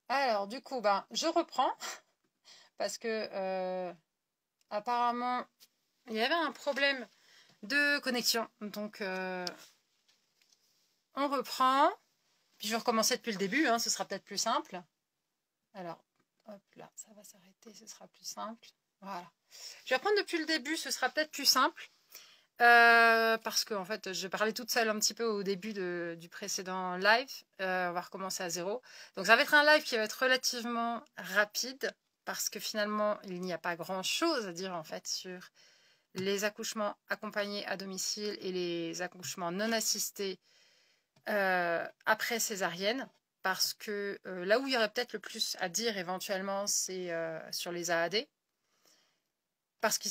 Alors, du coup, ben, je reprends parce que apparemment, il y avait un problème de connexion. Donc, on reprend. Puis, je vais recommencer depuis le début, hein, ce sera peut-être plus simple. Alors, hop là, ça va s'arrêter, ce sera plus simple. Voilà. Je vais reprendre depuis le début, ce sera peut-être plus simple. Parce que en fait, je parlais toute seule un petit peu au début du précédent live. On va recommencer à zéro. Donc ça va être un live qui va être relativement rapide parce que finalement, il n'y a pas grand-chose à dire en fait sur les accouchements accompagnés à domicile et les accouchements non assistés après césarienne. Parce que là où il y aurait peut-être le plus à dire éventuellement, c'est sur les AAD. Parce que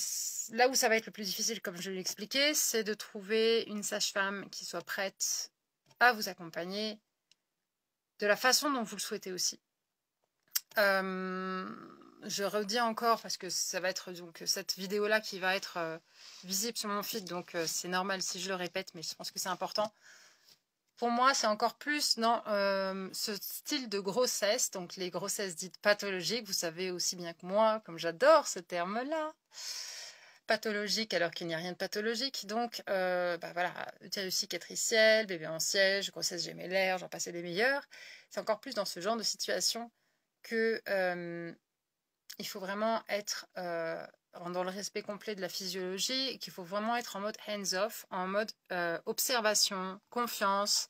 là où ça va être le plus difficile, comme je l'ai expliqué, c'est de trouver une sage-femme qui soit prête à vous accompagner de la façon dont vous le souhaitez aussi. Je redis encore, parce que ça va être donc cette vidéo-là qui va être visible sur mon feed, donc c'est normal si je le répète, mais je pense que c'est important. Pour moi, c'est encore plus dans ce style de grossesse, donc les grossesses dites pathologiques, vous savez aussi bien que moi, comme j'adore ce terme-là, pathologique alors qu'il n'y a rien de pathologique. Donc, voilà, utérus cicatriciel, bébé en siège, grossesse gémellaire, j'en passais des meilleurs. C'est encore plus dans ce genre de situation que il faut vraiment être dans le respect complet de la physiologie et qu'il faut vraiment être en mode hands-off, en mode observation, confiance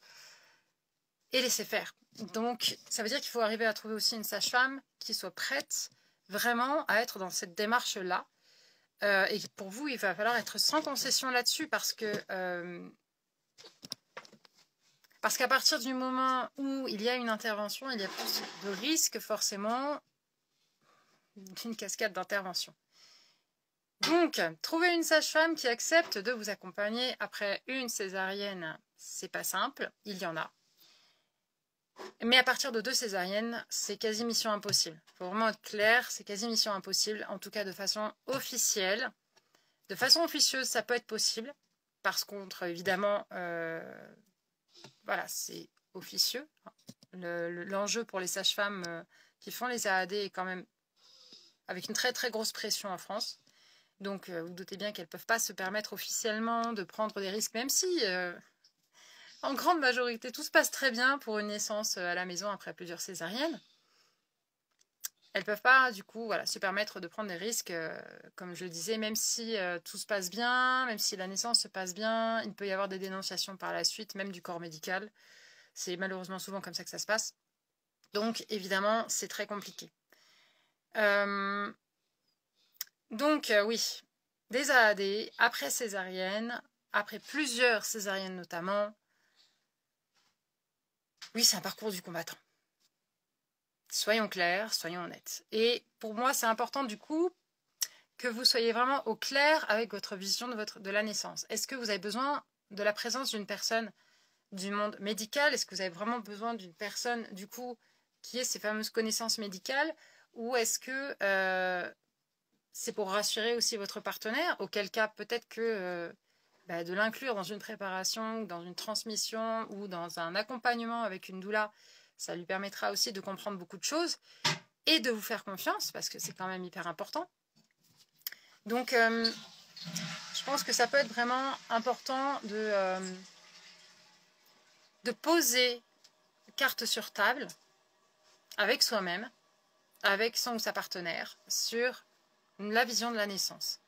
et laisser faire. Donc, ça veut dire qu'il faut arriver à trouver aussi une sage-femme qui soit prête vraiment à être dans cette démarche-là. Et pour vous, il va falloir être sans concession là-dessus parce qu'à partir du moment où il y a une intervention, il y a plus de risques forcément d'une cascade d'intervention. Donc, trouver une sage-femme qui accepte de vous accompagner après une césarienne, c'est pas simple, il y en a. Mais à partir de 2 césariennes, c'est quasi mission impossible. Il faut vraiment être clair, c'est quasi mission impossible, en tout cas de façon officielle. De façon officieuse, ça peut être possible. Par contre, évidemment, voilà, c'est officieux. L'enjeu pour les sages-femmes qui font les AAD est quand même avec une très très grosse pression en France. Donc, vous doutez bien qu'elles ne peuvent pas se permettre officiellement de prendre des risques, même si, en grande majorité, tout se passe très bien pour une naissance à la maison après plusieurs césariennes. Elles ne peuvent pas, du coup, voilà, se permettre de prendre des risques, comme je le disais, même si tout se passe bien, même si la naissance se passe bien, il peut y avoir des dénonciations par la suite, même du corps médical. C'est malheureusement souvent comme ça que ça se passe. Donc, évidemment, c'est très compliqué. Oui, des AAD, après césarienne, après plusieurs césariennes notamment, oui, c'est un parcours du combattant. Soyons clairs, soyons honnêtes. Et pour moi, c'est important du coup que vous soyez vraiment au clair avec votre vision de la naissance. Est-ce que vous avez besoin de la présence d'une personne du monde médical? Est-ce que vous avez vraiment besoin d'une personne, du coup, qui ait ces fameuses connaissances médicales? Ou est-ce que c'est pour rassurer aussi votre partenaire? Auquel cas, peut-être que de l'inclure dans une préparation, dans une transmission ou dans un accompagnement avec une doula, ça lui permettra aussi de comprendre beaucoup de choses et de vous faire confiance, parce que c'est quand même hyper important. Donc, je pense que ça peut être vraiment important de poser carte sur table avec soi-même, avec son ou sa partenaire, sur la vision de la naissance.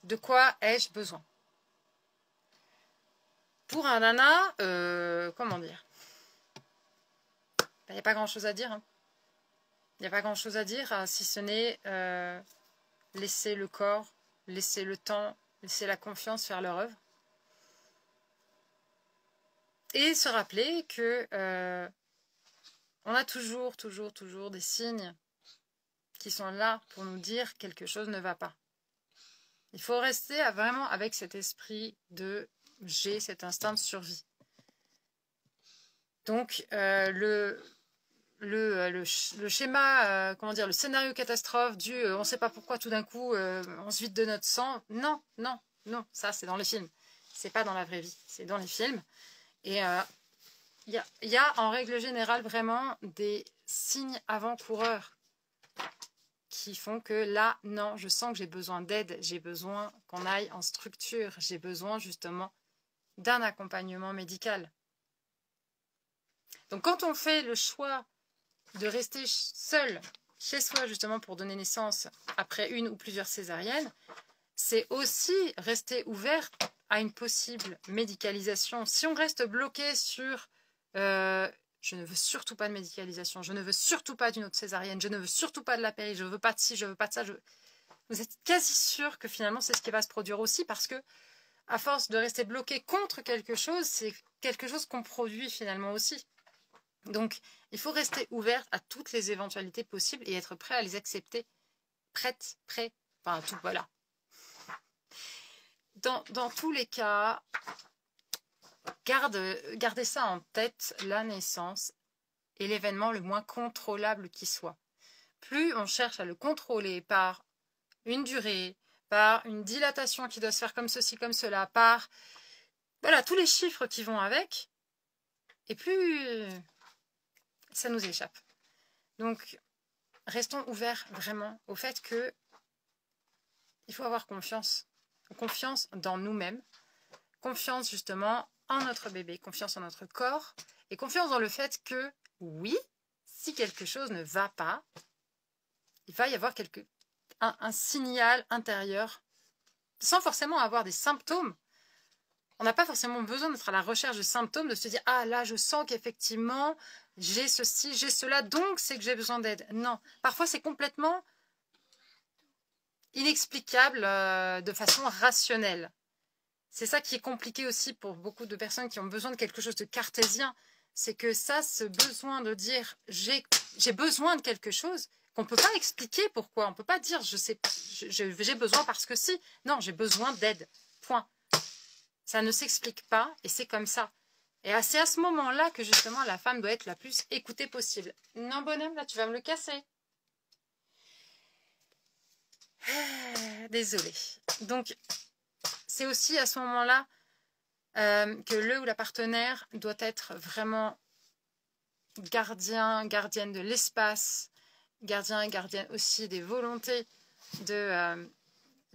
De quoi ai-je besoin? Pour un nana, comment dire? Il n'y a pas grand-chose à dire. Il n'y a pas grand-chose à dire, si ce n'est laisser le corps, laisser le temps, laisser la confiance faire leur œuvre. Et se rappeler que on a toujours des signes qui sont là pour nous dire que quelque chose ne va pas. Il faut rester vraiment avec cet esprit de j'ai cet instinct de survie. Donc le schéma, comment dire, le scénario catastrophe du on ne sait pas pourquoi tout d'un coup on se vide de notre sang. Non, ça c'est dans les films. C'est pas dans la vraie vie, c'est dans les films. Et il y a en règle générale vraiment des signes avant-coureurs qui font que là, non, je sens que j'ai besoin d'aide, j'ai besoin qu'on aille en structure, j'ai besoin justement d'un accompagnement médical. Donc quand on fait le choix de rester seul chez soi justement pour donner naissance après une ou plusieurs césariennes, c'est aussi rester ouvert à une possible médicalisation. Si on reste bloqué sur je ne veux surtout pas de médicalisation, je ne veux surtout pas d'une autre césarienne, je ne veux surtout pas de la péri, je ne veux pas de ci, je ne veux pas de ça, vous êtes quasi sûr que finalement c'est ce qui va se produire aussi, parce que à force de rester bloqué contre quelque chose, c'est quelque chose qu'on produit finalement aussi. Donc il faut rester ouvert à toutes les éventualités possibles et être prêt à les accepter. Prête, prêt, enfin tout, voilà. Dans tous les cas, gardez ça en tête, la naissance est l'événement le moins contrôlable qui soit. Plus on cherche à le contrôler par une durée, par une dilatation qui doit se faire comme ceci, comme cela, par voilà, tous les chiffres qui vont avec, et plus ça nous échappe. Donc, restons ouverts vraiment au fait que il faut avoir confiance dans nous-mêmes, confiance justement en notre bébé, confiance en notre corps, et confiance dans le fait que, oui, si quelque chose ne va pas, il va y avoir un signal intérieur, sans forcément avoir des symptômes. On n'a pas forcément besoin d'être à la recherche de symptômes, de se dire « Ah, là, je sens qu'effectivement, j'ai ceci, j'ai cela, donc c'est que j'ai besoin d'aide. » Non, parfois c'est complètement inexplicable de façon rationnelle. C'est ça qui est compliqué aussi pour beaucoup de personnes qui ont besoin de quelque chose de cartésien. C'est que ça, ce besoin de dire « j'ai besoin de quelque chose », qu'on ne peut pas expliquer pourquoi. On ne peut pas dire « j'ai besoin parce que si ». Non, j'ai besoin d'aide. Point. Ça ne s'explique pas et c'est comme ça. Et c'est à ce moment-là que justement la femme doit être la plus écoutée possible. Non, bonhomme, là, tu vas me le casser. Désolée. Donc, c'est aussi à ce moment-là que le ou la partenaire doit être vraiment gardienne de l'espace, gardienne aussi des volontés de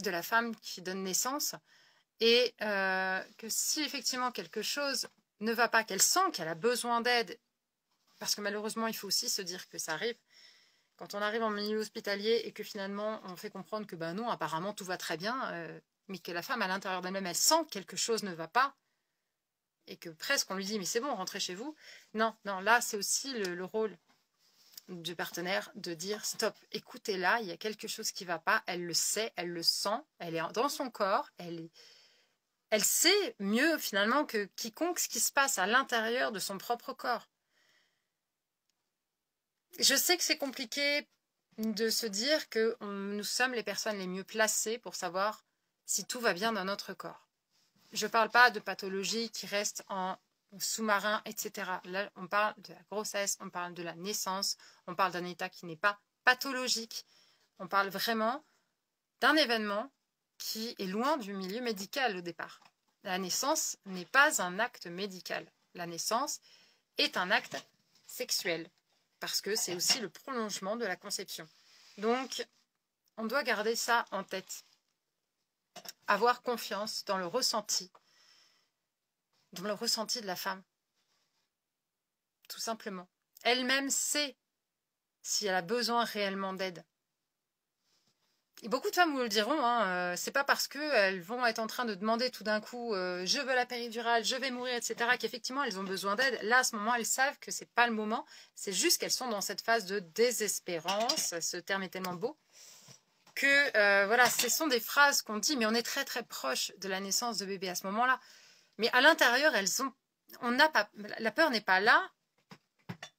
la femme qui donne naissance. Et que si effectivement quelque chose ne va pas, qu'elle sent qu'elle a besoin d'aide, parce que malheureusement, il faut aussi se dire que ça arrive, quand on arrive en milieu hospitalier et que finalement, on fait comprendre que ben non, apparemment, tout va très bien, mais que la femme, à l'intérieur d'elle-même, elle sent que quelque chose ne va pas, et que presque on lui dit, mais c'est bon, rentrez chez vous. Non, là, c'est aussi le rôle du partenaire de dire, stop, écoutez-la, il y a quelque chose qui ne va pas, elle le sait, elle le sent, elle est dans son corps, elle sait mieux finalement que quiconque ce qui se passe à l'intérieur de son propre corps. Je sais que c'est compliqué de se dire que nous sommes les personnes les mieux placées pour savoir si tout va bien dans notre corps. Je ne parle pas de pathologie qui reste en sous-marin, etc. Là, on parle de la grossesse, on parle de la naissance, on parle d'un état qui n'est pas pathologique. On parle vraiment d'un événement qui est loin du milieu médical au départ. La naissance n'est pas un acte médical. La naissance est un acte sexuel, parce que c'est aussi le prolongement de la conception. Donc, on doit garder ça en tête. Avoir confiance dans le ressenti de la femme. Tout simplement. Elle-même sait si elle a besoin réellement d'aide. Et beaucoup de femmes vous le diront, hein, c'est pas parce qu'elles vont être en train de demander tout d'un coup je veux la péridurale, je vais mourir, etc. qu'effectivement elles ont besoin d'aide. Là, à ce moment, elles savent que c'est pas le moment. C'est juste qu'elles sont dans cette phase de désespérance. Ce terme est tellement beau que voilà, ce sont des phrases qu'on dit, mais on est très très proche de la naissance de bébé à ce moment-là. Mais à l'intérieur, la peur n'est pas là.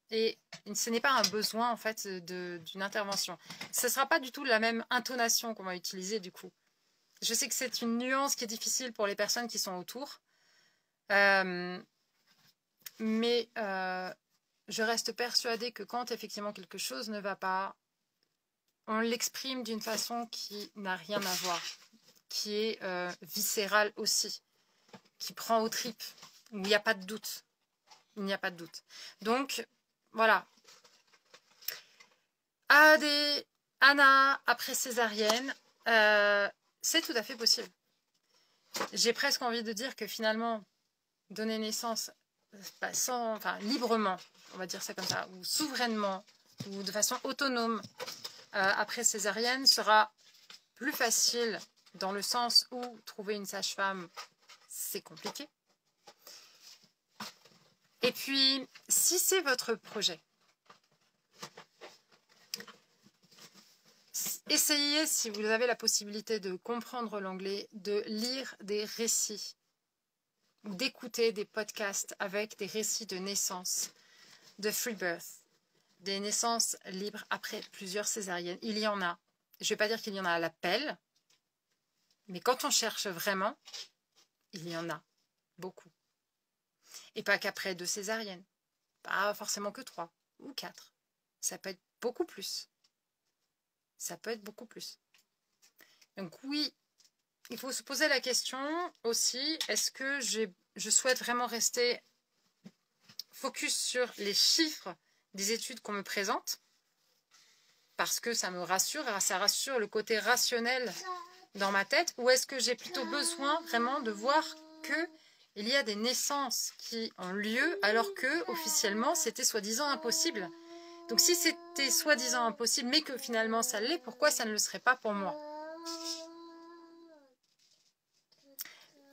Et ce n'est pas un besoin en fait d'une intervention. Ce ne sera pas du tout la même intonation qu'on va utiliser du coup. Je sais que c'est une nuance qui est difficile pour les personnes qui sont autour. Mais je reste persuadée que quand effectivement quelque chose ne va pas, on l'exprime d'une façon qui n'a rien à voir, qui est viscérale aussi, qui prend aux tripes, où il n'y a pas de doute. Il n'y a pas de doute. Donc, voilà. Anna, après césarienne, c'est tout à fait possible. J'ai presque envie de dire que finalement, donner naissance librement, on va dire ça comme ça, ou souverainement, ou de façon autonome, après césarienne, sera plus facile dans le sens où trouver une sage-femme, c'est compliqué. Et puis, si c'est votre projet, essayez, si vous avez la possibilité de comprendre l'anglais, de lire des récits ou d'écouter des podcasts avec des récits de naissance, de free birth, des naissances libres après plusieurs césariennes. Il y en a. Je ne vais pas dire qu'il y en a à l'appel, mais quand on cherche vraiment, il y en a beaucoup. Et pas qu'après 2 césariennes. Pas forcément que 3 ou 4. Ça peut être beaucoup plus. Ça peut être beaucoup plus. Donc oui, il faut se poser la question aussi, est-ce que je souhaite vraiment rester focus sur les chiffres des études qu'on me présente, parce que ça me rassure, ça rassure le côté rationnel dans ma tête, ou est-ce que j'ai plutôt besoin vraiment de voir que il y a des naissances qui ont lieu alors que officiellement c'était soi-disant impossible. Donc si c'était soi-disant impossible mais que finalement ça l'est, pourquoi ça ne le serait pas pour moi?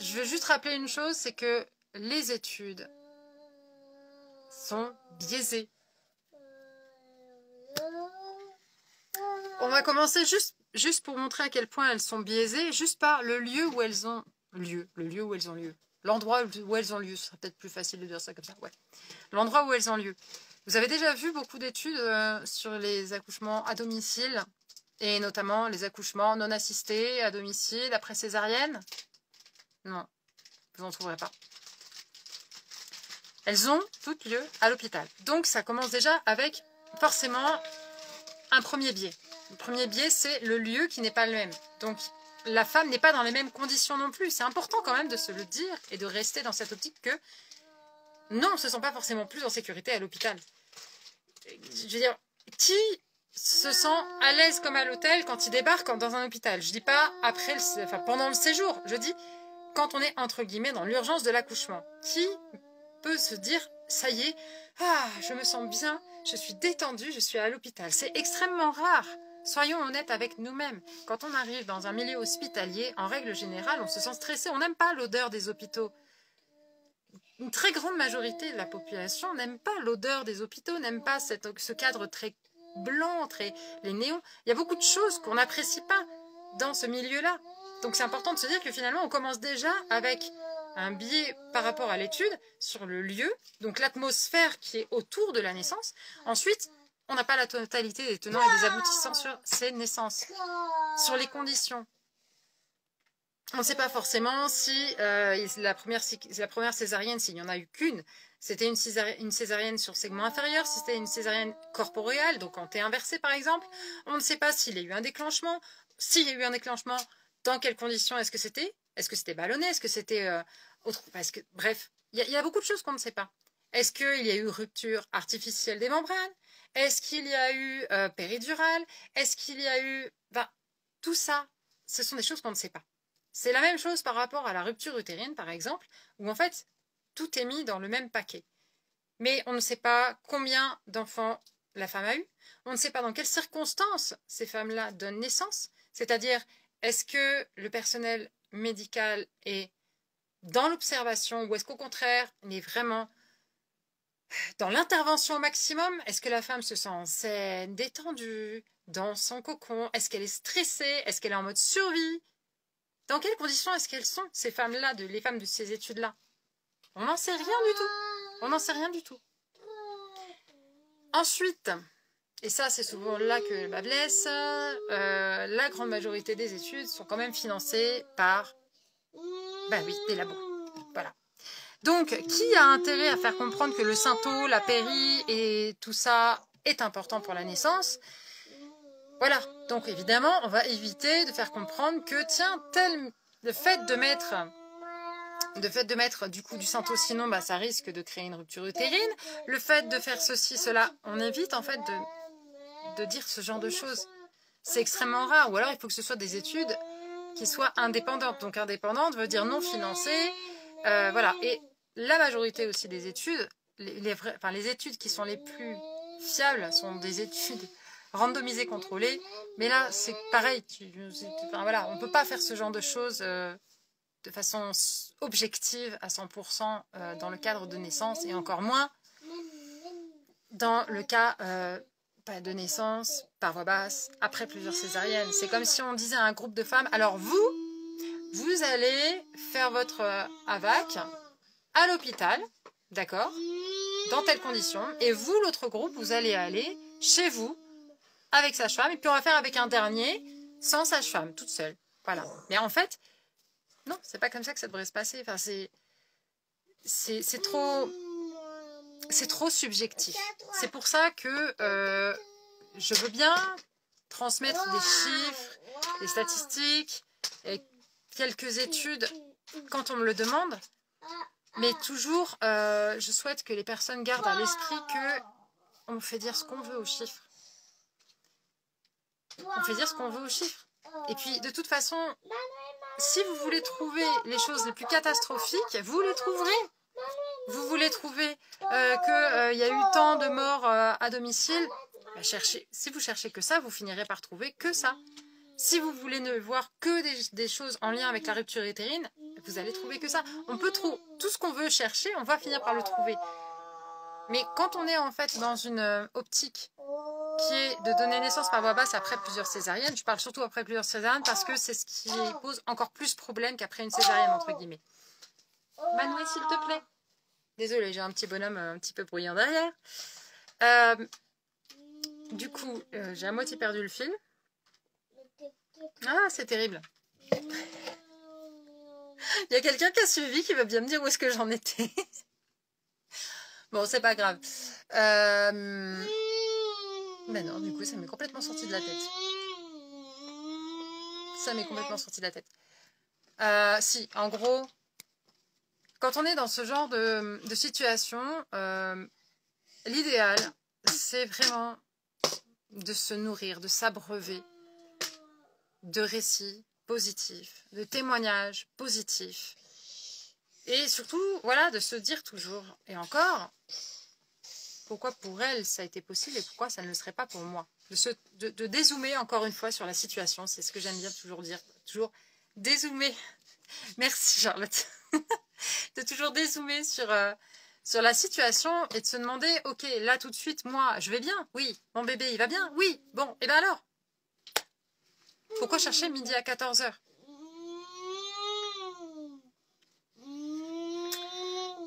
Je veux juste rappeler une chose, c'est que les études sont biaisées. On va commencer juste pour montrer à quel point elles sont biaisées, juste par le lieu où elles ont lieu. Le lieu où elles ont lieu. L'endroit où elles ont lieu. Ce serait peut-être plus facile de dire ça comme ça. Ouais. L'endroit où elles ont lieu. Vous avez déjà vu beaucoup d'études sur les accouchements à domicile, et notamment les accouchements non assistés à domicile après césarienne? Non, vous n'en trouverez pas. Elles ont toutes lieu à l'hôpital. Donc ça commence déjà avec forcément un premier biais. Le premier biais, c'est le lieu qui n'est pas le même. Donc la femme n'est pas dans les mêmes conditions non plus. C'est important quand même de se le dire et de rester dans cette optique que non, on ne se sent pas forcément plus en sécurité à l'hôpital. Je veux dire, qui se sent à l'aise comme à l'hôtel quand il débarque dans un hôpital? Je dis pas après, pendant le séjour. Je dis quand on est entre guillemets dans l'urgence de l'accouchement. Qui peut se dire, ça y est, je me sens bien, je suis détendue, je suis à l'hôpital? C'est extrêmement rare. Soyons honnêtes avec nous-mêmes. Quand on arrive dans un milieu hospitalier, en règle générale, on se sent stressé. On n'aime pas l'odeur des hôpitaux. Une très grande majorité de la population n'aime pas l'odeur des hôpitaux, n'aime pas ce cadre très blanc, les néons. Il y a beaucoup de choses qu'on n'apprécie pas dans ce milieu-là. Donc c'est important de se dire que finalement, on commence déjà avec un biais par rapport à l'étude sur le lieu, donc l'atmosphère qui est autour de la naissance. Ensuite, on n'a pas la totalité des tenants et des aboutissants sur ces naissances, sur les conditions. On ne sait pas forcément si la première césarienne, s'il n'y en a eu qu'une, c'était une césarienne sur segment inférieur, si c'était une césarienne corporeale, donc en T inversé par exemple. On ne sait pas s'il y a eu un déclenchement. S'il y a eu un déclenchement, dans quelles conditions est-ce que c'était? Est-ce que c'était ballonné? Est-ce que c'était autre? Bref, il y a beaucoup de choses qu'on ne sait pas. Est-ce qu'il y a eu rupture artificielle des membranes? Est-ce qu'il y a eu péridurale? Est-ce qu'il y a eu... tout ça, ce sont des choses qu'on ne sait pas. C'est la même chose par rapport à la rupture utérine, par exemple, où en fait, tout est mis dans le même paquet. Mais on ne sait pas combien d'enfants la femme a eu. On ne sait pas dans quelles circonstances ces femmes-là donnent naissance. C'est-à-dire, est-ce que le personnel médical est dans l'observation ou est-ce qu'au contraire, il est vraiment dans l'intervention au maximum? Est-ce que la femme se sent saine, détendue, dans son cocon? Est-ce qu'elle est stressée? Est-ce qu'elle est en mode survie? Dans quelles conditions est-ce qu'elles sont, ces femmes-là, les femmes de ces études-là? On n'en sait rien du tout. On n'en sait rien du tout. Ensuite, et ça c'est souvent là que le bas blesse, la grande majorité des études sont quand même financées par des labos. Voilà. Donc, qui a intérêt à faire comprendre que le symptôme, la péri et tout ça est important pour la naissance? Voilà, donc évidemment, on va éviter de faire comprendre que, tiens, le fait de mettre Le fait de mettre du coup du syntocinon, bah, ça risque de créer une rupture utérine. Le fait de faire ceci, cela, on évite en fait de dire ce genre de choses. C'est extrêmement rare. Ou alors il faut que ce soit des études qui soient indépendantes. Donc indépendante veut dire non financée. Voilà. Et la majorité aussi des études, les études qui sont les plus fiables sont des études randomisées, contrôlées. Mais là, c'est pareil. Voilà, on ne peut pas faire ce genre de choses de façon objective à 100% dans le cadre de naissance et encore moins dans le cas de naissance par voie basse après plusieurs césariennes. C'est comme si on disait à un groupe de femmes, alors vous allez faire votre AVAC à l'hôpital, d'accord, dans telles conditions, et vous, l'autre groupe, vous allez aller chez vous avec sage-femme, et puis on va faire avec un dernier sans sage-femme, toute seule. Voilà. Mais en fait, non, c'est pas comme ça que ça devrait se passer. Enfin, c'est trop subjectif. C'est pour ça que je veux bien transmettre des chiffres, des statistiques, et quelques études quand on me le demande. Mais toujours, je souhaite que les personnes gardent à l'esprit qu'on fait dire ce qu'on veut aux chiffres. On fait dire ce qu'on veut aux chiffres. Et puis, de toute façon, si vous voulez trouver les choses les plus catastrophiques, vous les trouverez. Vous voulez trouver qu'il y a eu tant de morts à domicile, bah si vous cherchez que ça, vous finirez par trouver que ça. Si vous voulez ne voir que des choses en lien avec la rupture utérine, vous allez trouver que ça. On peut trouver tout ce qu'on veut chercher, on va finir par le trouver. Mais quand on est en fait dans une optique qui est de donner naissance par voie basse après plusieurs césariennes, je parle surtout après plusieurs césariennes parce que c'est ce qui pose encore plus problème qu'après une césarienne, entre guillemets. Manoué, s'il te plaît. Désolée, j'ai un petit bonhomme un petit peu bruyant derrière. Du coup, j'ai à moitié perdu le fil. Ah, c'est terrible. Il y a quelqu'un qui a suivi qui va bien me dire où est-ce que j'en étais. Bon, c'est pas grave. Mais non, du coup, ça m'est complètement sorti de la tête. Ça m'est complètement sorti de la tête. Si, en gros, quand on est dans ce genre de situation, l'idéal, c'est vraiment de se nourrir, de s'abreuver de récits positifs, de témoignages positifs. Et surtout, voilà, de se dire toujours, et encore, pourquoi pour elle ça a été possible et pourquoi ça ne le serait pas pour moi. De dézoomer encore une fois sur la situation, c'est ce que j'aime bien toujours dire, toujours dézoomer. Merci Charlotte. De toujours dézoomer sur la situation et de se demander, ok, là tout de suite, moi, je vais bien, oui, mon bébé, il va bien, oui, bon, et bien alors, pourquoi chercher midi à 14 h?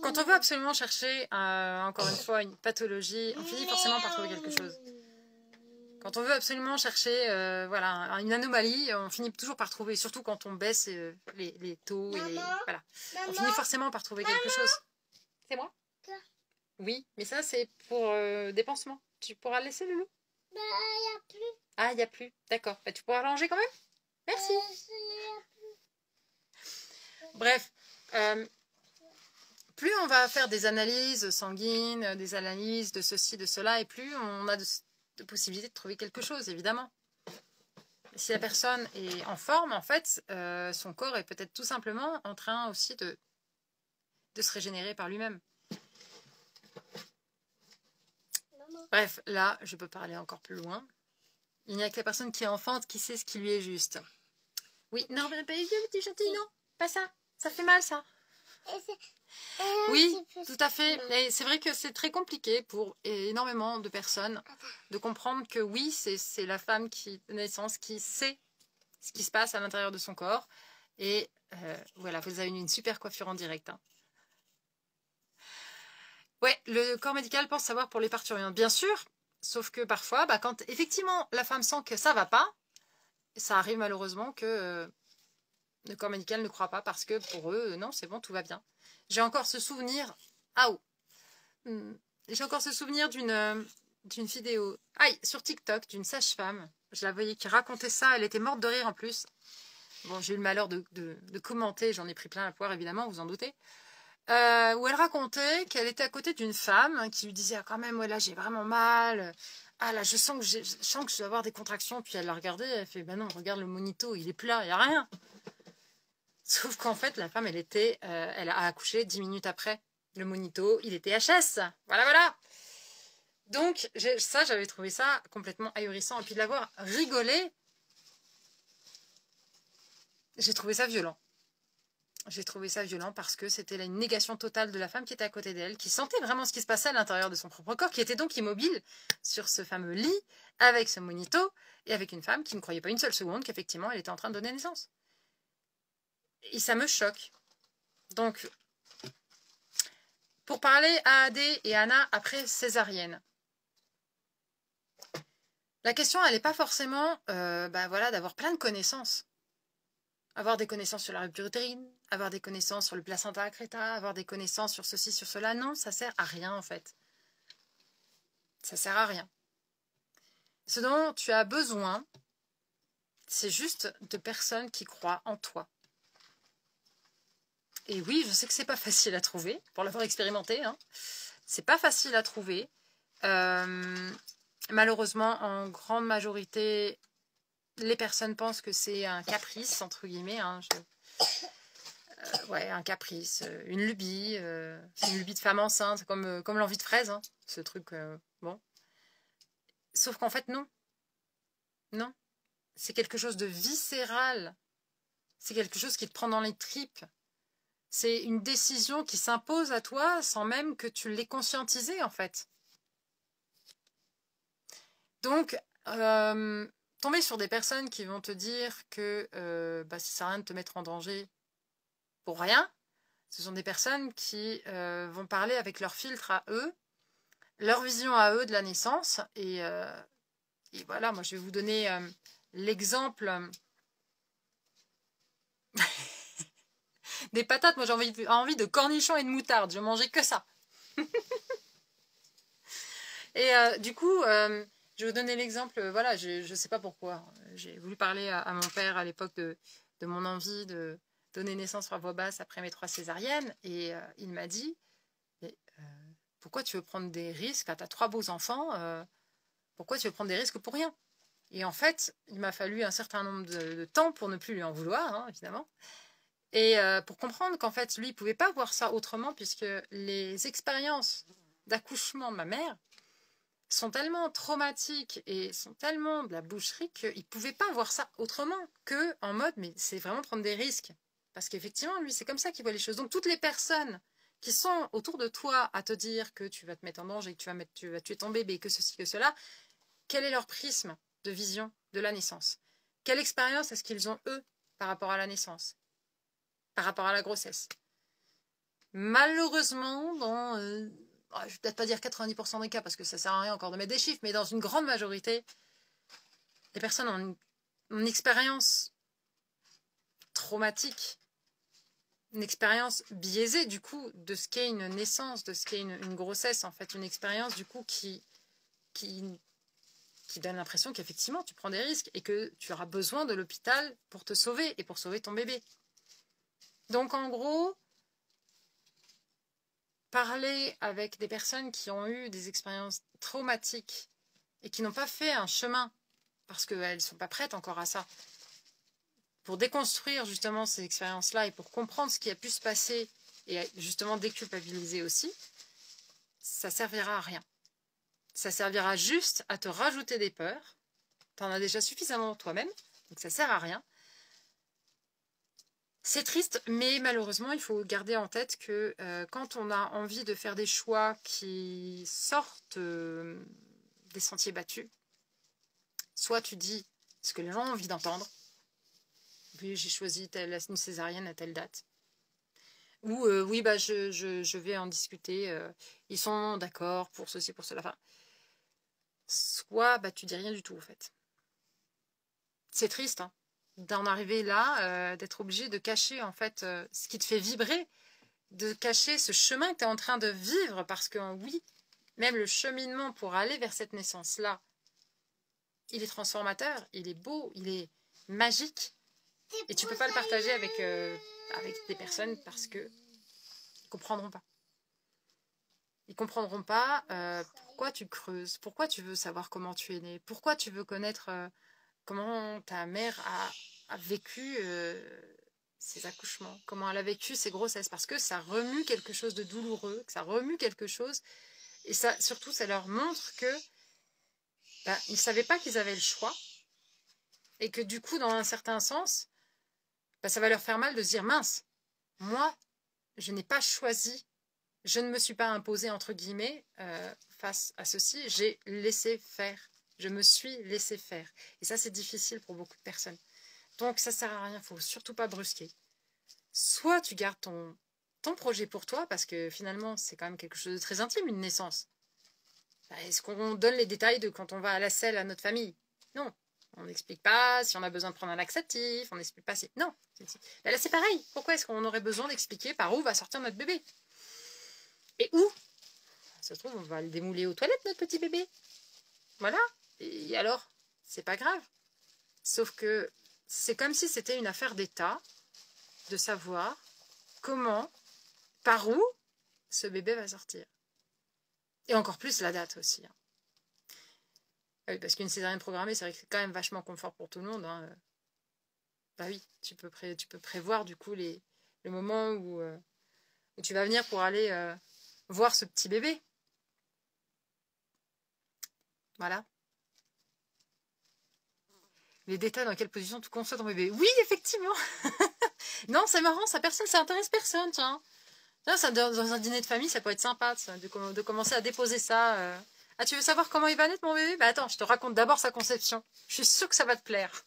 Quand on veut absolument chercher, encore une fois, une pathologie, on finit forcément par trouver quelque chose. Quand on veut absolument chercher voilà, une anomalie, on finit toujours par trouver, surtout quand on baisse les taux. Voilà. On finit forcément par trouver quelque chose. C'est moi? Oui, mais ça c'est pour des pansements. Tu pourras le laisser, Loulou? Il n'y a plus. Ah, il n'y a plus. D'accord. Bah, tu pourras ranger quand même? Merci. Bref. Plus on va faire des analyses sanguines, des analyses de ceci, de cela, et plus on a de possibilités de trouver quelque chose, évidemment. Si la personne est en forme, en fait, son corps est peut-être tout simplement en train aussi de se régénérer par lui-même. Bref, là, je peux parler encore plus loin. Il n'y a que la personne qui est enfante qui sait ce qui lui est juste. Oui, non, mais pas les yeux, petit gentil, non, pas ça. Ça fait mal, ça. Oui, tout à fait. Et c'est vrai que c'est très compliqué pour énormément de personnes de comprendre que oui, c'est la femme qui de naissance qui sait ce qui se passe à l'intérieur de son corps. Et voilà, vous avez une super coiffure en direct. Hein. Ouais, le corps médical pense savoir pour les parturientes, bien sûr. Sauf que parfois, bah, quand effectivement la femme sent que ça va pas, ça arrive malheureusement que le corps médical ne croit pas parce que pour eux, non, c'est bon, tout va bien. J'ai encore ce souvenir. Ah oh. J'ai encore ce souvenir d'une vidéo sur TikTok d'une sage-femme. Je la voyais qui racontait ça. Elle était morte de rire en plus. bon, j'ai eu le malheur de commenter, j'en ai pris plein la poire, évidemment, vous en doutez, où elle racontait qu'elle était à côté d'une femme qui lui disait, ah, quand même, ouais, là, j'ai vraiment mal, ah là, je sens que je dois avoir des contractions, puis elle l'a regardé, elle fait, ben non, regarde le monito, il est plat, il n'y a rien. Sauf qu'en fait, la femme, elle a accouché 10 minutes après. Le monito, il était HS. Voilà, voilà. Donc, j'avais trouvé ça complètement ahurissant. Et puis de l'avoir rigolé, j'ai trouvé ça violent. J'ai trouvé ça violent parce que c'était une négation totale de la femme qui était à côté d'elle, qui sentait vraiment ce qui se passait à l'intérieur de son propre corps, qui était donc immobile sur ce fameux lit, avec ce monito, et avec une femme qui ne croyait pas une seule seconde qu'effectivement, elle était en train de donner naissance. Et ça me choque. Donc, pour parler à Adé et Anna après césarienne, la question, elle n'est pas forcément voilà, d'avoir plein de connaissances. Avoir des connaissances sur la rupture utérine, avoir des connaissances sur le placenta accreta, avoir des connaissances sur ceci, sur cela. Non, ça sert à rien en fait. Ça sert à rien. Ce dont tu as besoin, c'est juste de personnes qui croient en toi. Et oui, je sais que c'est pas facile à trouver, pour l'avoir expérimenté. Hein. C'est pas facile à trouver. Malheureusement, en grande majorité, les personnes pensent que c'est un caprice, entre guillemets. Hein, ouais, un caprice, une lubie de femme enceinte, comme l'envie de fraise, hein, ce truc, bon. Sauf qu'en fait, non. Non. C'est quelque chose de viscéral. C'est quelque chose qui te prend dans les tripes. C'est une décision qui s'impose à toi sans même que tu l'aies conscientisée, en fait. Donc, tomber sur des personnes qui vont te dire que ça sert à rien de te mettre en danger pour rien, ce sont des personnes qui vont parler avec leur filtre à eux, leur vision à eux de la naissance. Et voilà, moi je vais vous donner l'exemple des patates. Moi j'ai envie de cornichons et de moutarde, je mangeais que ça. Et du coup, je vais vous donner l'exemple, voilà, je ne sais pas pourquoi. J'ai voulu parler à mon père à l'époque de mon envie de donner naissance par voie basse après mes 3 césariennes. Et il m'a dit, pourquoi tu veux prendre des risques quand tu as 3 beaux enfants, pourquoi tu veux prendre des risques pour rien? Et en fait, il m'a fallu un certain nombre de temps pour ne plus lui en vouloir, hein, évidemment. Et pour comprendre qu'en fait, lui, il ne pouvait pas voir ça autrement, puisque les expériences d'accouchement de ma mère sont tellement traumatiques et sont tellement de la boucherie qu'il ne pouvait pas voir ça autrement que en mode, mais c'est vraiment prendre des risques. Parce qu'effectivement, lui, c'est comme ça qu'il voit les choses. Donc, toutes les personnes qui sont autour de toi à te dire que tu vas te mettre en danger, que tu vas tuer ton bébé, que ceci, que cela, quel est leur prisme de vision de la naissance? Quelle expérience est-ce qu'ils ont, eux, par rapport à la naissance? Par rapport à la grossesse? Malheureusement, dans, je ne vais peut-être pas dire 90% des cas, parce que ça ne sert à rien encore de mettre des chiffres, mais dans une grande majorité, les personnes ont une expérience traumatique, une expérience biaisée, du coup, de ce qu'est une naissance, de ce qu'est une grossesse, en fait, une expérience, du coup, qui donne l'impression qu'effectivement, tu prends des risques et que tu auras besoin de l'hôpital pour te sauver et pour sauver ton bébé. Donc, en gros, parler avec des personnes qui ont eu des expériences traumatiques et qui n'ont pas fait un chemin, parce qu'elles ne sont pas prêtes encore à ça, pour déconstruire justement ces expériences-là et pour comprendre ce qui a pu se passer et justement déculpabiliser aussi, ça servira à rien. Ça servira juste à te rajouter des peurs. Tu en as déjà suffisamment toi-même, donc ça ne sert à rien. C'est triste, mais malheureusement, il faut garder en tête que quand on a envie de faire des choix qui sortent des sentiers battus, soit tu dis ce que les gens ont envie d'entendre, oui, j'ai choisi une césarienne à telle date, ou oui, bah, je vais en discuter, ils sont d'accord pour ceci, pour cela. Enfin, soit bah, tu dis rien du tout, en fait. C'est triste, hein, d'en arriver là, d'être obligé de cacher, en fait, ce qui te fait vibrer, de cacher ce chemin que tu es en train de vivre, parce que oui, même le cheminement pour aller vers cette naissance-là, il est transformateur, il est beau, il est magique, Et tu peux pas le partager avec, avec des personnes parce que ils comprendront pas. Ils comprendront pas pourquoi tu creuses, pourquoi tu veux savoir comment tu es né, pourquoi tu veux connaître comment ta mère a vécu ses accouchements, comment elle a vécu ses grossesses, parce que ça remue quelque chose de douloureux, que ça remue quelque chose, et ça, surtout, ça leur montre que ben, ils ne savaient pas qu'ils avaient le choix, et que du coup, dans un certain sens, ben, ça va leur faire mal de se dire, mince, moi, je n'ai pas choisi, je ne me suis pas imposée, entre guillemets, face à ceci, j'ai laissé faire, je me suis laissé faire. Et ça, c'est difficile pour beaucoup de personnes. Donc, ça ne sert à rien, il ne faut surtout pas brusquer. Soit tu gardes ton projet pour toi, parce que finalement, c'est quand même quelque chose de très intime, une naissance. Est-ce qu'on donne les détails de quand on va à la selle à notre famille? Non. On n'explique pas si on a besoin de prendre un laxatif, on n'explique pas si... Non. Là, c'est pareil. Pourquoi est-ce qu'on aurait besoin d'expliquer par où va sortir notre bébé? Et où? Ça se trouve, on va le démouler aux toilettes, notre petit bébé. Voilà. Et alors, c'est pas grave. Sauf que c'est comme si c'était une affaire d'État de savoir comment, par où, ce bébé va sortir. Et encore plus la date aussi. Hein. Oui, parce qu'une césarienne programmée, c'est vrai que c'est quand même vachement confort pour tout le monde. Hein. Bah oui, tu peux prévoir du coup le moment où tu vas venir pour aller voir ce petit bébé. Voilà. Les détails dans quelle position tu conçois ton bébé. Oui, effectivement. Non, c'est marrant, ça intéresse personne, tiens. Ça, dans un dîner de famille, ça peut être sympa de commencer à déposer ça. Ah, tu veux savoir comment il va naître, mon bébé? Bah attends, je te raconte d'abord sa conception. Je suis sûre que ça va te plaire.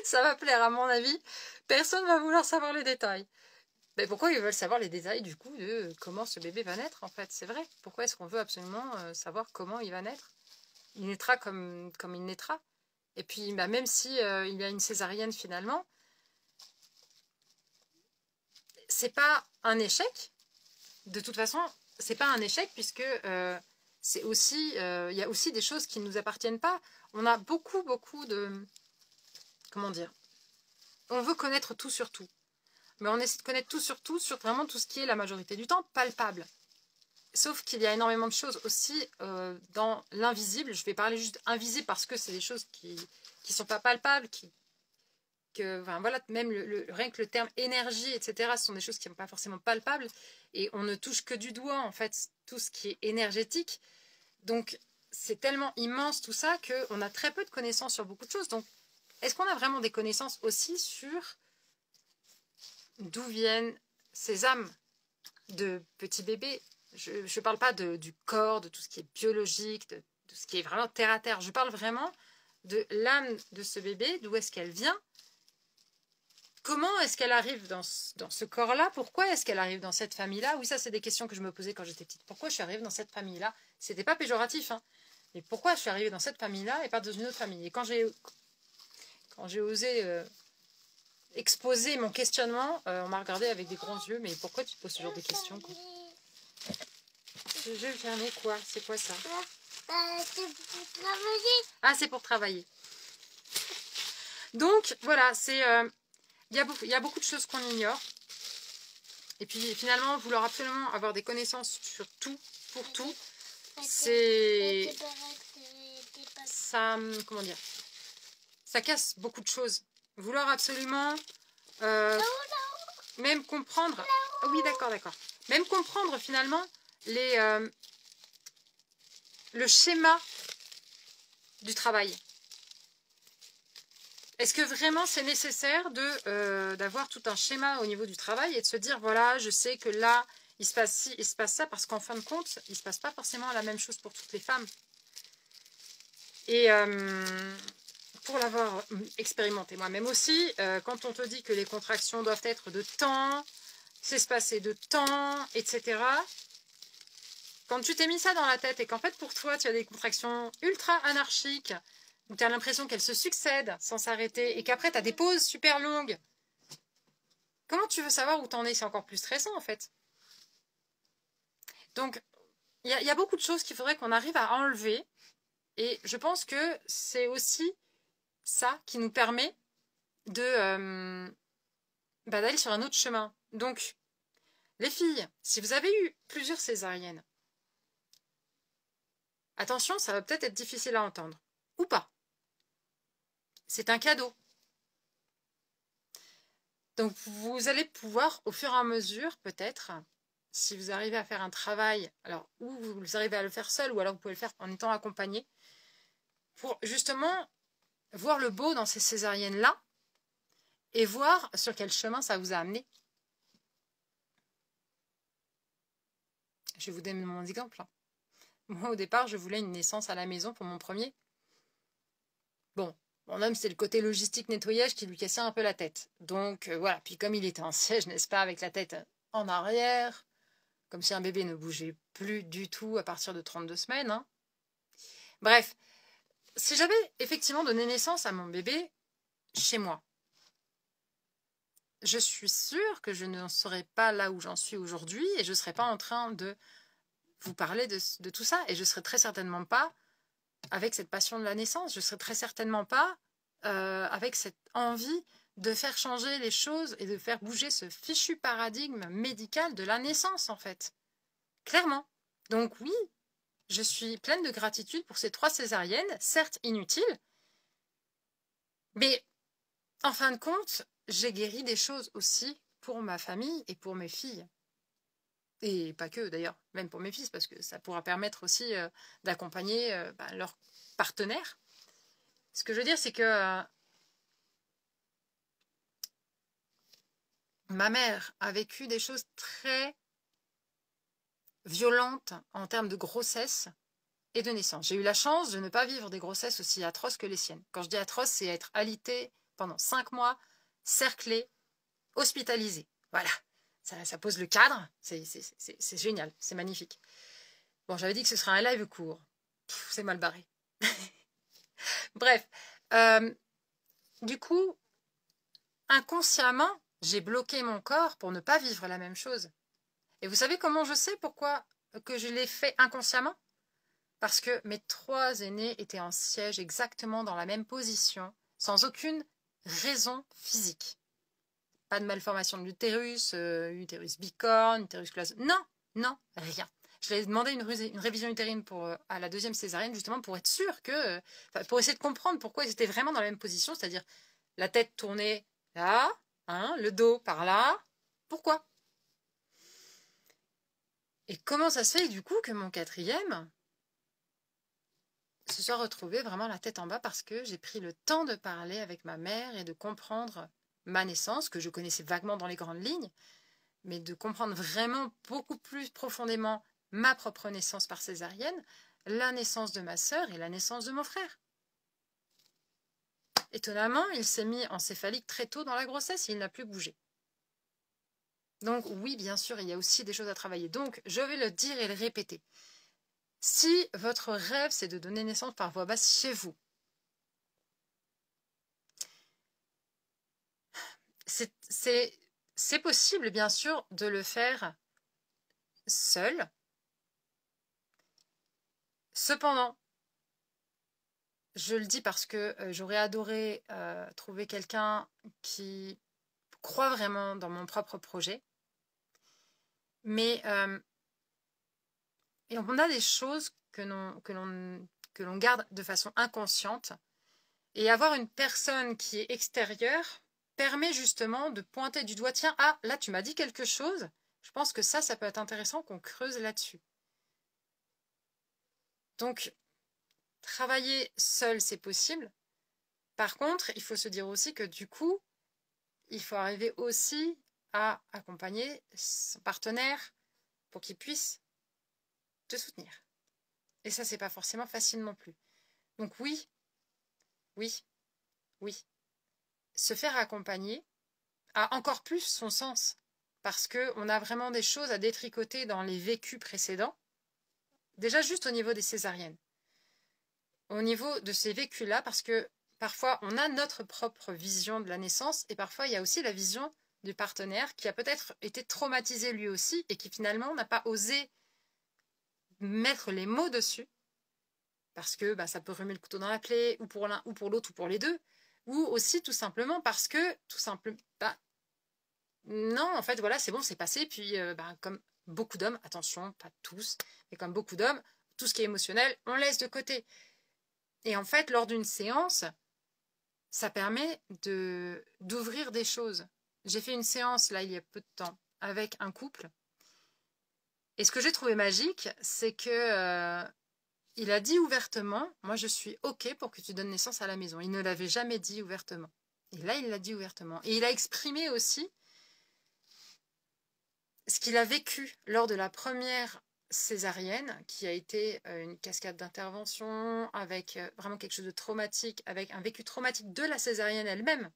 Ça va plaire, à mon avis. Personne va vouloir savoir les détails. Mais pourquoi ils veulent savoir les détails, du coup, de comment ce bébé va naître, en fait? C'est vrai. Pourquoi est-ce qu'on veut absolument savoir comment il va naître? Il naîtra comme il naîtra. Et puis, bah, même si il y a une césarienne, finalement, c'est pas un échec. De toute façon, c'est pas un échec puisque c'est aussi, il y a aussi des choses qui ne nous appartiennent pas. On a beaucoup de, comment dire, on veut connaître tout sur tout, mais on essaie de connaître tout sur tout, sur vraiment tout ce qui est la majorité du temps palpable. Sauf qu'il y a énormément de choses aussi dans l'invisible. Je vais parler juste invisible parce que c'est des choses qui sont pas palpables, enfin, voilà, même rien que le terme énergie, etc., ce sont des choses qui ne sont pas forcément palpables, et on ne touche que du doigt, en fait, tout ce qui est énergétique. Donc, c'est tellement immense tout ça qu'on a très peu de connaissances sur beaucoup de choses. Donc, est-ce qu'on a vraiment des connaissances aussi sur d'où viennent ces âmes de petits bébés? Je ne parle pas du corps, de tout ce qui est biologique, de ce qui est vraiment terre à terre. Je parle vraiment de l'âme de ce bébé, d'où est-ce qu'elle vient. Comment est-ce qu'elle arrive dans ce corps-là? Pourquoi est-ce qu'elle arrive dans cette famille-là? Oui, ça, c'est des questions que je me posais quand j'étais petite. Pourquoi je suis arrivée dans cette famille-là? C'était pas péjoratif, hein. Mais pourquoi je suis arrivée dans cette famille-là et pas dans une autre famille? Et quand j'ai osé exposer mon questionnement, on m'a regardé avec des grands yeux. Mais pourquoi tu te poses ce genre de questions, quoi? Je vais fermer quoi? C'est quoi ça? C'est pour travailler. Ah, c'est pour travailler. Donc, voilà, c'est... il y a beaucoup de choses qu'on ignore. Et puis finalement, vouloir absolument avoir des connaissances sur tout, pour tout, c'est... Ça, comment dire? Ça casse beaucoup de choses. Vouloir absolument... même comprendre... Oh oui, d'accord. Même comprendre finalement le schéma du travail. Est-ce que vraiment c'est nécessaire d'avoir tout un schéma au niveau du travail et de se dire, voilà, je sais que là, il se passe ci, il se passe ça, parce qu'en fin de compte, il ne se passe pas forcément la même chose pour toutes les femmes. Et pour l'avoir expérimenté moi-même aussi, quand on te dit que les contractions doivent être de temps, s'espacer de temps, etc., quand tu t'es mis ça dans la tête et qu'en fait pour toi, tu as des contractions ultra anarchiques, où tu as l'impression qu'elles se succèdent sans s'arrêter et qu'après tu as des pauses super longues. Comment tu veux savoir où t'en es? C'est encore plus stressant en fait. Donc, il y a beaucoup de choses qu'il faudrait qu'on arrive à enlever. Et je pense que c'est aussi ça qui nous permet d'aller sur un autre chemin. Donc, les filles, si vous avez eu plusieurs césariennes, attention, ça va peut-être être difficile à entendre. Ou pas. C'est un cadeau. Donc, vous allez pouvoir, au fur et à mesure, peut-être, si vous arrivez à faire un travail, alors, ou vous arrivez à le faire seul, ou alors vous pouvez le faire en étant accompagné, pour justement voir le beau dans ces césariennes-là, et voir sur quel chemin ça vous a amené. Je vais vous donner mon exemple. Moi, au départ, je voulais une naissance à la maison pour mon premier. Bon, mon homme, c'est le côté logistique nettoyage qui lui cassait un peu la tête. Donc, voilà. Puis comme il était en siège, n'est-ce pas, avec la tête en arrière, comme si un bébé ne bougeait plus du tout à partir de 32 semaines. Hein. Bref, si j'avais effectivement donné naissance à mon bébé chez moi, je suis sûre que je ne serais pas là où j'en suis aujourd'hui et je ne serais pas en train de vous parler de tout ça. Et je ne serais très certainement pas avec cette passion de la naissance. Je ne serais très certainement pas avec cette envie de faire changer les choses et de faire bouger ce fichu paradigme médical de la naissance, en fait. Clairement. Donc oui, je suis pleine de gratitude pour ces 3 césariennes, certes inutiles, mais en fin de compte, j'ai guéri des choses aussi pour ma famille et pour mes filles. Et pas que d'ailleurs, même pour mes fils, parce que ça pourra permettre aussi d'accompagner leurs partenaires. Ce que je veux dire, c'est que ma mère a vécu des choses très violentes en termes de grossesse et de naissance. J'ai eu la chance de ne pas vivre des grossesses aussi atroces que les siennes. Quand je dis atroce, c'est être alitée pendant 5 mois, cerclée, hospitalisée. Voilà, ça pose le cadre, c'est génial, c'est magnifique. Bon, j'avais dit que ce serait un live court. C'est mal barré. Bref, du coup, inconsciemment, j'ai bloqué mon corps pour ne pas vivre la même chose. Et vous savez comment je sais pourquoi que je l'ai fait inconsciemment? Parce que mes 3 aînés étaient en siège exactement dans la même position, sans aucune raison physique. Pas de malformation de l'utérus, utérus bicorne, utérus cloisonné. Non, rien. Je lui ai demandé une révision utérine à la 2e césarienne, justement pour être sûre que, pour essayer de comprendre pourquoi ils étaient vraiment dans la même position, c'est-à-dire la tête tournée là, hein, le dos par là. Pourquoi? Et comment ça se fait du coup que mon 4e se soit retrouvé vraiment la tête en bas parce que j'ai pris le temps de parler avec ma mère et de comprendre ma naissance, que je connaissais vaguement dans les grandes lignes, mais de comprendre vraiment beaucoup plus profondément ma propre naissance par césarienne, la naissance de ma sœur et la naissance de mon frère. Étonnamment, il s'est mis encéphalique très tôt dans la grossesse et il n'a plus bougé. Donc oui, bien sûr, il y a aussi des choses à travailler. Donc, je vais le dire et le répéter. Si votre rêve, c'est de donner naissance par voie basse chez vous, c'est possible, bien sûr, de le faire seul. Cependant, je le dis parce que j'aurais adoré trouver quelqu'un qui croit vraiment dans mon propre projet. Mais et on a des choses que l'on garde de façon inconsciente. Et avoir une personne qui est extérieure permet justement de pointer du doigt. Tiens, ah, là, tu m'as dit quelque chose. Je pense que ça peut être intéressant qu'on creuse là-dessus. Donc, travailler seul, c'est possible. Par contre, il faut se dire aussi que du coup, il faut arriver aussi à accompagner son partenaire pour qu'il puisse te soutenir. Et ça, c'est pas forcément facile non plus. Donc oui, se faire accompagner a encore plus son sens parce qu'on a vraiment des choses à détricoter dans les vécus précédents. Déjà juste au niveau des césariennes. Au niveau de ces vécus-là, parce que parfois on a notre propre vision de la naissance et parfois il y a aussi la vision du partenaire qui a peut-être été traumatisé lui aussi et qui finalement n'a pas osé mettre les mots dessus parce que ça peut remuer le couteau dans la plaie ou pour l'un ou pour l'autre ou pour les deux. ou aussi tout simplement parce que, tout simplement, non, en fait, voilà, c'est bon, c'est passé. Puis, comme beaucoup d'hommes, attention, pas tous, mais comme beaucoup d'hommes, tout ce qui est émotionnel, on laisse de côté. Et en fait, lors d'une séance, ça permet d'ouvrir des choses. J'ai fait une séance, là, il y a peu de temps, avec un couple. Et ce que j'ai trouvé magique, c'est que il a dit ouvertement, moi je suis OK pour que tu donnes naissance à la maison. Il ne l'avait jamais dit ouvertement. Et là, il l'a dit ouvertement. Et il a exprimé aussi ce qu'il a vécu lors de la première césarienne, qui a été une cascade d'intervention, avec vraiment quelque chose de traumatique, avec un vécu traumatique de la césarienne elle-même.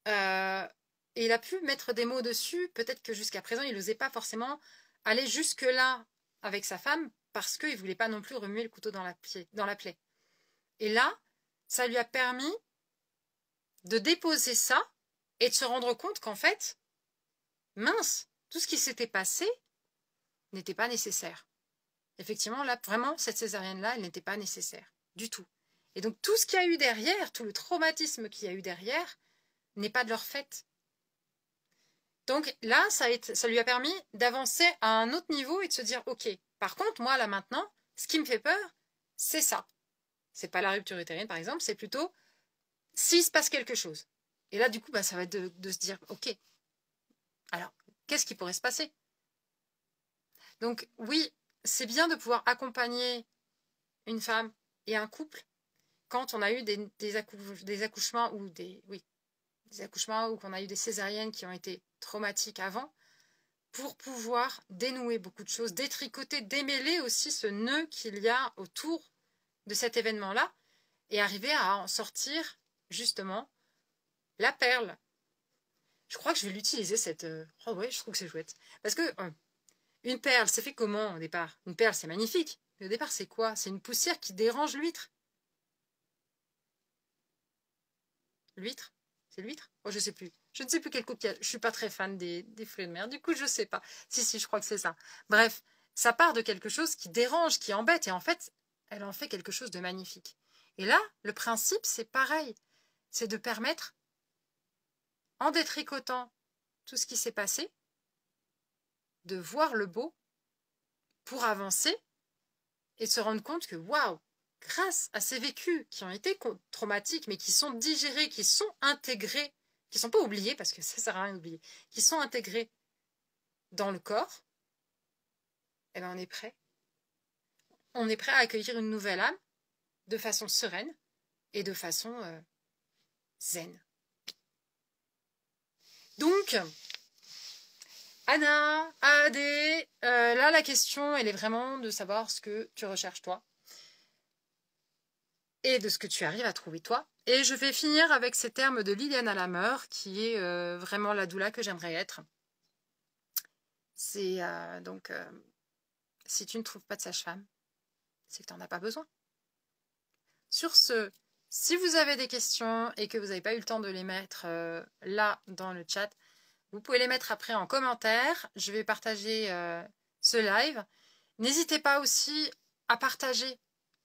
Et il a pu mettre des mots dessus, peut-être que jusqu'à présent, il n'osait pas forcément aller jusque-là avec sa femme, parce qu'il ne voulait pas non plus remuer le couteau dans la plaie. Et là, ça lui a permis de déposer ça et de se rendre compte qu'en fait, mince, tout ce qui s'était passé n'était pas nécessaire. Effectivement, là, vraiment, cette césarienne-là, elle n'était pas nécessaire du tout. Et donc, tout ce qu'il y a eu derrière, tout le traumatisme qu'il y a eu derrière, n'est pas de leur fait. Donc là, ça lui a permis d'avancer à un autre niveau et de se dire, OK, par contre, moi, là, maintenant, ce qui me fait peur, c'est ça. C'est pas la rupture utérine, par exemple, c'est plutôt s'il se passe quelque chose. Et là, du coup, ça va être de se dire, OK, alors, qu'est-ce qui pourrait se passer? Donc, oui, c'est bien de pouvoir accompagner une femme et un couple quand on a eu des accouchements ou des accouchements ou qu'on a eu des césariennes qui ont été traumatiques avant, pour pouvoir dénouer beaucoup de choses, détricoter, démêler aussi ce nœud qu'il y a autour de cet événement-là et arriver à en sortir justement la perle. Je crois que je vais l'utiliser cette... Oh ouais, je trouve que c'est chouette. Parce que une perle, c'est fait comment au départ? Une perle, c'est magnifique. Mais au départ, c'est quoi? C'est une poussière qui dérange l'huître. L'huître? C'est l'huître? Oh, je sais plus. Je ne sais plus quelle coupe il y a. Je suis pas très fan des fruits de mer. Du coup, je sais pas. Si, je crois que c'est ça. Bref, ça part de quelque chose qui dérange, qui embête. Et en fait, elle en fait quelque chose de magnifique. Et là, le principe, c'est pareil. C'est de permettre, en détricotant tout ce qui s'est passé, de voir le beau pour avancer et de se rendre compte que, waouh, grâce à ces vécus qui ont été traumatiques, mais qui sont digérés, qui sont intégrés, qui ne sont pas oubliés, parce que ça sert à rien d'oublier, qui sont intégrés dans le corps, eh bien on est prêt. On est prêt à accueillir une nouvelle âme de façon sereine et de façon zen. Donc, Anna, Adé, là la question, elle est vraiment de savoir ce que tu recherches toi et de ce que tu arrives à trouver toi. Et je vais finir avec ces termes de Liliana Lammer, qui est vraiment la doula que j'aimerais être. C'est donc, si tu ne trouves pas de sage-femme, c'est que tu n'en as pas besoin. Sur ce, si vous avez des questions et que vous n'avez pas eu le temps de les mettre là dans le chat, vous pouvez les mettre après en commentaire. Je vais partager ce live. N'hésitez pas aussi à partager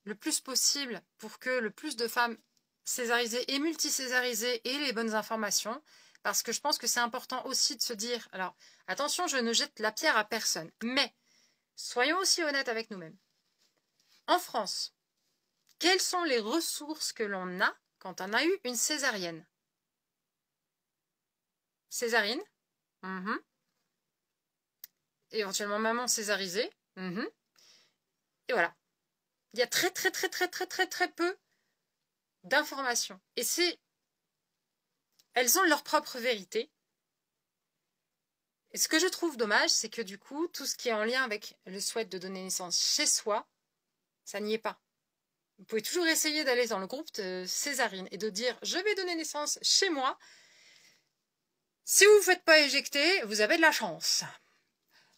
le plus possible pour que le plus de femmes césarisées et multicésarisées aient les bonnes informations. Parce que je pense que c'est important aussi de se dire, alors attention, je ne jette la pierre à personne, mais soyons aussi honnêtes avec nous-mêmes. En France, quelles sont les ressources que l'on a quand on a eu une césarienne? Césarine, éventuellement maman césarisée, et voilà. Il y a très peu d'informations. Et elles ont leur propre vérité. Et ce que je trouve dommage, c'est que du coup, tout ce qui est en lien avec le souhait de donner naissance chez soi, ça n'y est pas. Vous pouvez toujours essayer d'aller dans le groupe de Césarine et de dire « je vais donner naissance chez moi ». Si vous ne vous faites pas éjecter, vous avez de la chance.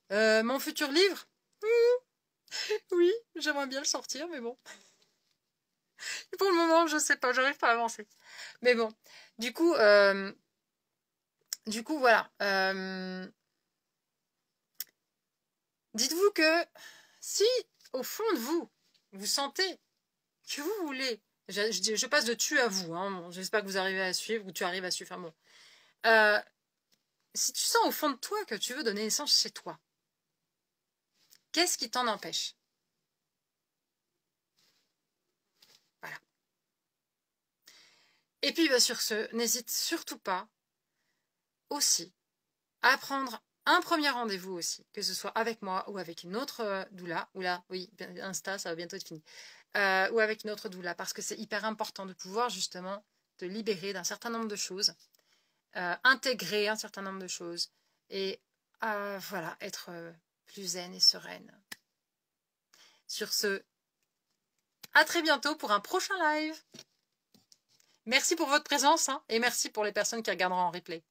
Mon futur livre, oui, j'aimerais bien le sortir, mais bon. Pour le moment, je sais pas, j'arrive pas à avancer. Mais bon, du coup voilà. Dites-vous que si, au fond de vous, vous sentez que vous voulez Je passe de tu à vous. Hein. Bon, j'espère que vous arrivez à suivre ou tu arrives à suivre. Enfin, bon. Si tu sens au fond de toi que tu veux donner naissance chez toi, qu'est-ce qui t'en empêche? Voilà. Et puis, sur ce, n'hésite surtout pas aussi à prendre un premier rendez-vous aussi, que ce soit avec moi ou avec une autre doula. Oula, oui, Insta, ça va bientôt être fini. Ou avec une autre doula, parce que c'est hyper important de pouvoir justement te libérer d'un certain nombre de choses, intégrer un certain nombre de choses et voilà, être plus zen et sereine. Sur ce, à très bientôt pour un prochain live. Merci pour votre présence et merci pour les personnes qui regarderont en replay.